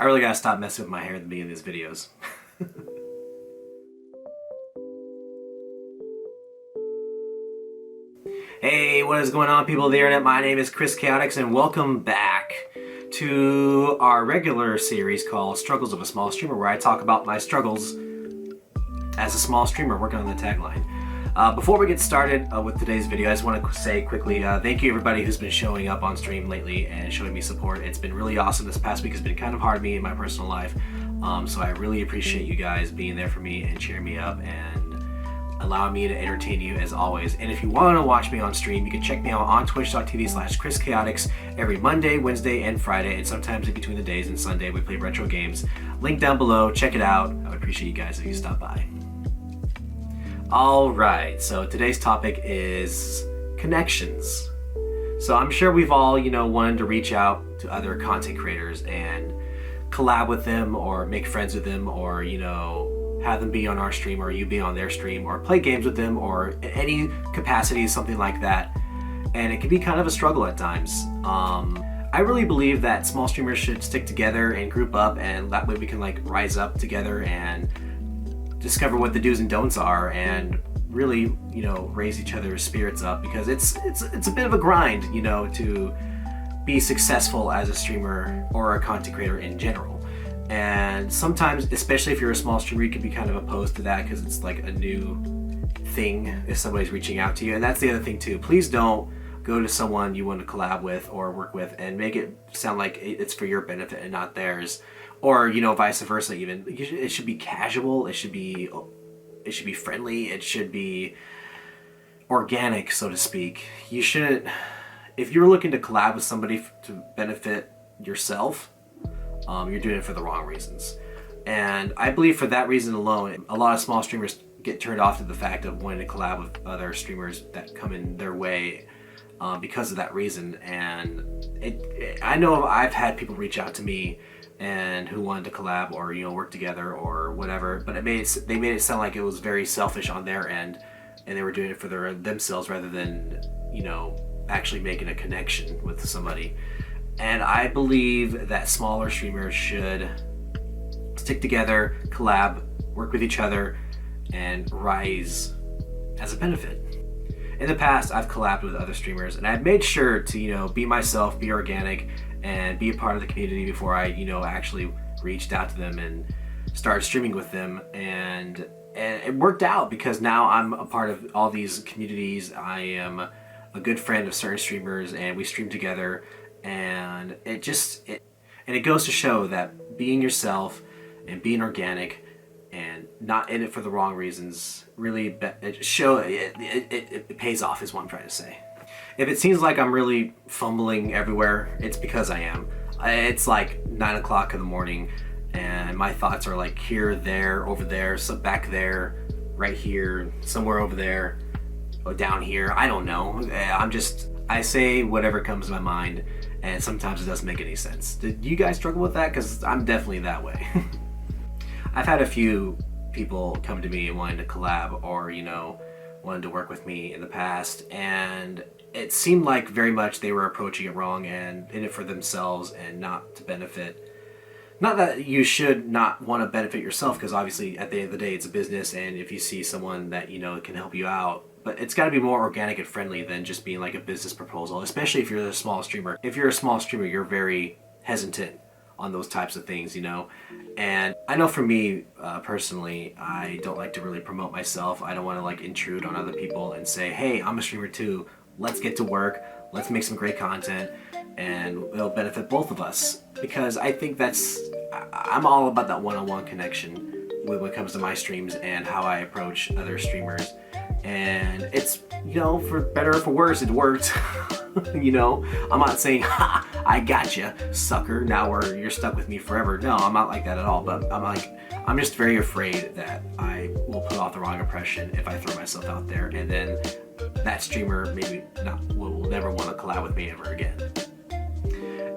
I really gotta stop messing with my hair at the beginning of these videos. Hey, what is going on, people of the internet? My name is ChrisChaotix, and welcome back to our regular series called Struggles of a Small Streamer, where I talk about my struggles as a small streamer working on the tagline. Before we get started with today's video, I just want to say quickly, thank you everybody who's been showing up on stream lately and showing me support. It's been really awesome. This past week has been kind of hard on me in my personal life, so I really appreciate you guys being there for me and cheering me up and allowing me to entertain you as always. And if you want to watch me on stream, you can check me out on twitch.tv/ChrisChaotix every Monday, Wednesday, and Friday, and sometimes in between the days and Sunday we play retro games. Link down below, check it out. I would appreciate you guys if you stop by. Alright, so today's topic is connections. So I'm sure we've all, wanted to reach out to other content creators and collab with them or make friends with them or, have them be on our stream or you be on their stream or play games with them or in any capacity, something like that. And it can be kind of a struggle at times. I really believe that small streamers should stick together and group up, and that way we can rise up together and discover what the do's and don'ts are and really, raise each other's spirits up, because it's a bit of a grind, to be successful as a streamer or a content creator in general. And sometimes, especially if you're a small streamer, you can be kind of opposed to that because it's like a new thing if somebody's reaching out to you. And that's the other thing too. Please don't go to someone you want to collab with or work with and make it sound like it's for your benefit and not theirs. Or, vice versa even. It should be casual, it should be friendly, it should be organic, so to speak. You shouldn't, if you're looking to collab with somebody to benefit yourself, you're doing it for the wrong reasons. And I believe for that reason alone, a lot of small streamers get turned off to the fact of wanting to collab with other streamers that come in their way because of that reason. And I know I've had people reach out to me and who wanted to collab or work together or whatever, but they made it sound like it was very selfish on their end, and they were doing it for themselves rather than actually making a connection with somebody. And I believe that smaller streamers should stick together, collab, work with each other, and rise as a benefit. In the past, I've collabed with other streamers, and I've made sure to be myself, be organic, and be a part of the community before I actually reached out to them and started streaming with them. And it worked out because now I'm a part of all these communities. I am a good friend of certain streamers, and we stream together. And it goes to show that being yourself and being organic and not in it for the wrong reasons really it pays off, is what I'm trying to say. If it seems like I'm really fumbling everywhere, it's because I am. It's like 9 o'clock in the morning and my thoughts are like here, there, over there, so back there, right here, somewhere over there, or down here. I don't know. I say whatever comes to my mind, and sometimes it doesn't make any sense. Did you guys struggle with that? Because I'm definitely that way. I've had a few people come to me and wanting to collab or, wanted to work with me in the past, and it seemed like very much they were approaching it wrong and in it for themselves and not to benefit. Not that you should not want to benefit yourself, because obviously at the end of the day it's a business, and if you see someone that can help you out, but it's got to be more organic and friendly than just being like a business proposal, especially if you're a small streamer. If you're a small streamer, you're very hesitant on those types of things, And I know for me, personally, I don't like to really promote myself. I don't want to intrude on other people and say, hey, I'm a streamer too. Let's get to work. Let's make some great content, and it'll benefit both of us. Because I think I'm all about that one-on-one connection when it comes to my streams and how I approach other streamers. And it's, for better or for worse, it worked. I'm not saying, ha, I gotcha, sucker, now you're stuck with me forever. No, I'm not like that at all, but I'm just very afraid that I will put off the wrong impression if I throw myself out there, and then that streamer maybe will never want to collab with me ever again.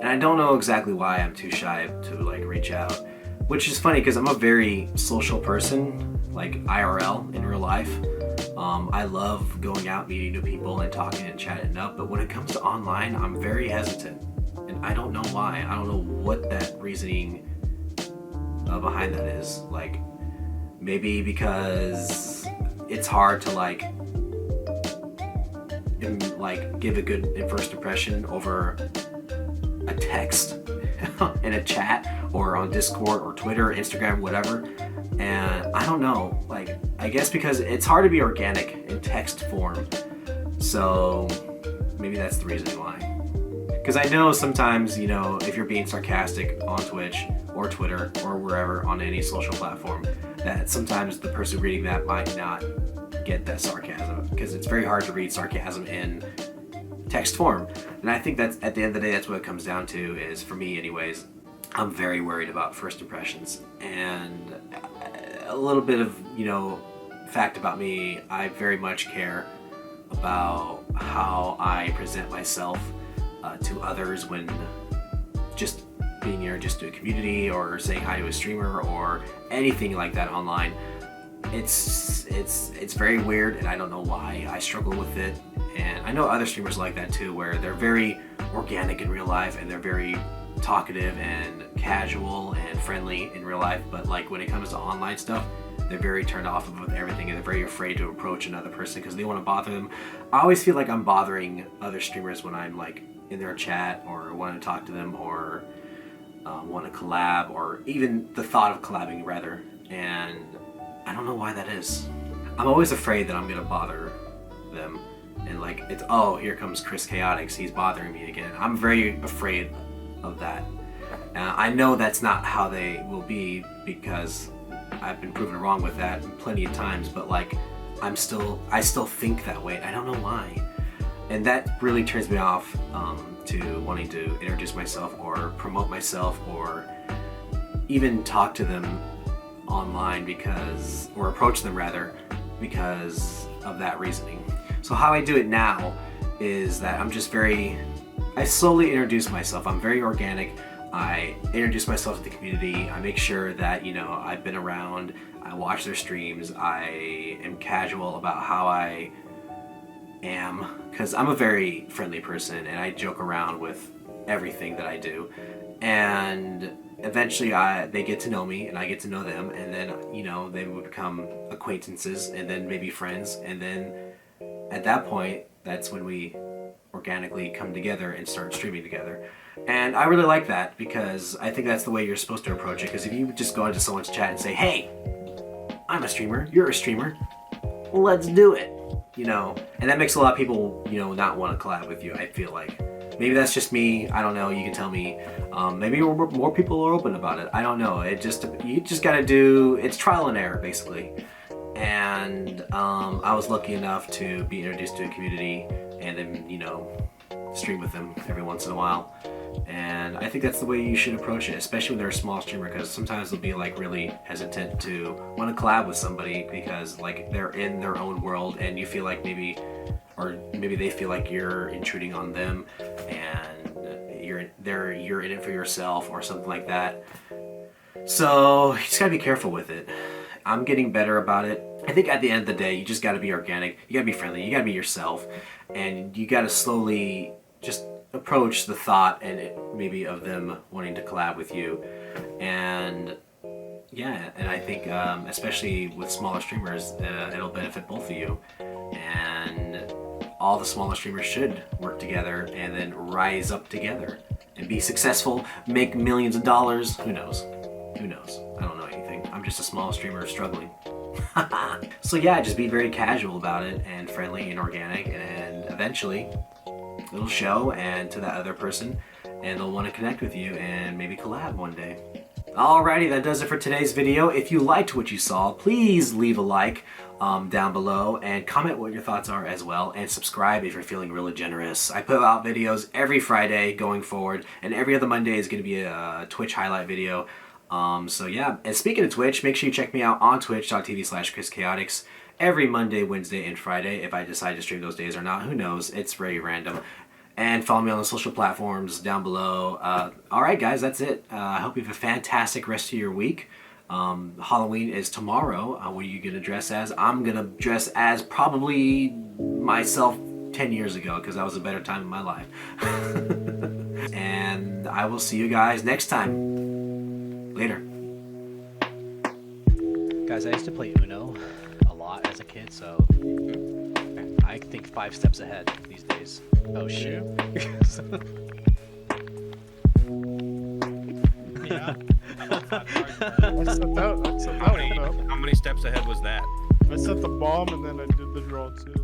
And I don't know exactly why I'm too shy to reach out, which is funny because I'm a very social person, IRL, in real life. I love going out, meeting new people and talking and chatting up, but when it comes to online, I'm very hesitant, and I don't know why. I don't know what that reasoning behind that is. Like, maybe because it's hard to like give a good first impression over a text in a chat or on Discord or Twitter, Instagram, whatever. And I don't know, like, I guess because it's hard to be organic in text form. So maybe that's the reason why. Because I know sometimes, you know, if you're being sarcastic on Twitch or Twitter or wherever on any social platform, that sometimes the person reading that might not get that sarcasm, because it's very hard to read sarcasm in text form. And I think that's, at the end of the day, that's what it comes down to, is, for me anyways, I'm very worried about first impressions. And a little bit of, you know, fact about me, I very much care about how I present myself to others when just being here just to a community or saying hi to a streamer or anything like that online. It's very weird, and I don't know why I struggle with it. And I know other streamers like that too, where they're very organic in real life and they're very talkative and casual and friendly in real life, but like when it comes to online stuff, they're very turned off with everything, and they're very afraid to approach another person because they want to bother them. I always feel like I'm bothering other streamers when I'm like in their chat or want to talk to them or want to collab, or even the thought of collabing rather. And I don't know why that is. I'm always afraid that I'm gonna bother them, and like, it's, oh, here comes ChrisChaotix, he's bothering me again. I'm very afraid of that. I know that's not how they will be, because I've been proven wrong with that plenty of times, but like, I still think that way. I don't know why. And that really turns me off to wanting to introduce myself or promote myself or even talk to them online, because, or approach them rather, because of that reasoning. So how I do it now is that I slowly introduce myself. I'm very organic. I introduce myself to the community. I make sure that, you know, I've been around, I watch their streams, I am casual about how I am, because I'm a very friendly person and I joke around with everything that I do. And eventually they get to know me and I get to know them, and then, you know, they would become acquaintances and then maybe friends, and then at that point, that's when we organically come together and start streaming together. And I really like that, because I think that's the way you're supposed to approach it. Because if you just go into someone's chat and say, hey, I'm a streamer, you're a streamer, let's do it, you know, and that makes a lot of people, you know, not want to collab with you. I feel like maybe that's just me, I don't know, you can tell me. Maybe more people are open about it, I don't know. You just gotta do, it's trial and error basically. And I was lucky enough to be introduced to a community and then, you know, stream with them every once in a while. And I think that's the way you should approach it, especially when they're a small streamer, because sometimes they'll be like really hesitant to want to collab with somebody because like they're in their own world, and you feel like maybe they feel like you're intruding on them and you're in it for yourself or something like that. So you just gotta be careful with it. I'm getting better about it. I think at the end of the day, you just gotta be organic, you gotta be friendly, you gotta be yourself, and you gotta slowly just approach the thought maybe of them wanting to collab with you. And yeah, and I think especially with smaller streamers, it'll benefit both of you. And all the smaller streamers should work together and then rise up together and be successful, make millions of dollars. Who knows? Who knows? I don't know anything. I'm just a small streamer struggling. So yeah, just be very casual about it and friendly and organic, and eventually it'll show and to that other person, and they'll want to connect with you and maybe collab one day. Alrighty, that does it for today's video. If you liked what you saw, please leave a like down below and comment what your thoughts are as well, and subscribe if you're feeling really generous. I put out videos every Friday going forward, and every other Monday is going to be a Twitch highlight video. So yeah, and speaking of Twitch, make sure you check me out on twitch.tv/ChrisChaotix every Monday, Wednesday, and Friday. If I decide to stream those days or not, who knows? It's very random. And follow me on the social platforms down below. Alright guys, that's it. I hope you have a fantastic rest of your week. Halloween is tomorrow. What are you going to dress as? I'm going to dress as probably myself 10 years ago, because that was a better time in my life. And I will see you guys next time. Later. Guys, I used to play Uno a lot as a kid, so I think 5 steps ahead these days. Oh shit. Yeah. That's How many steps ahead was that? I set the bomb and then I did the draw too.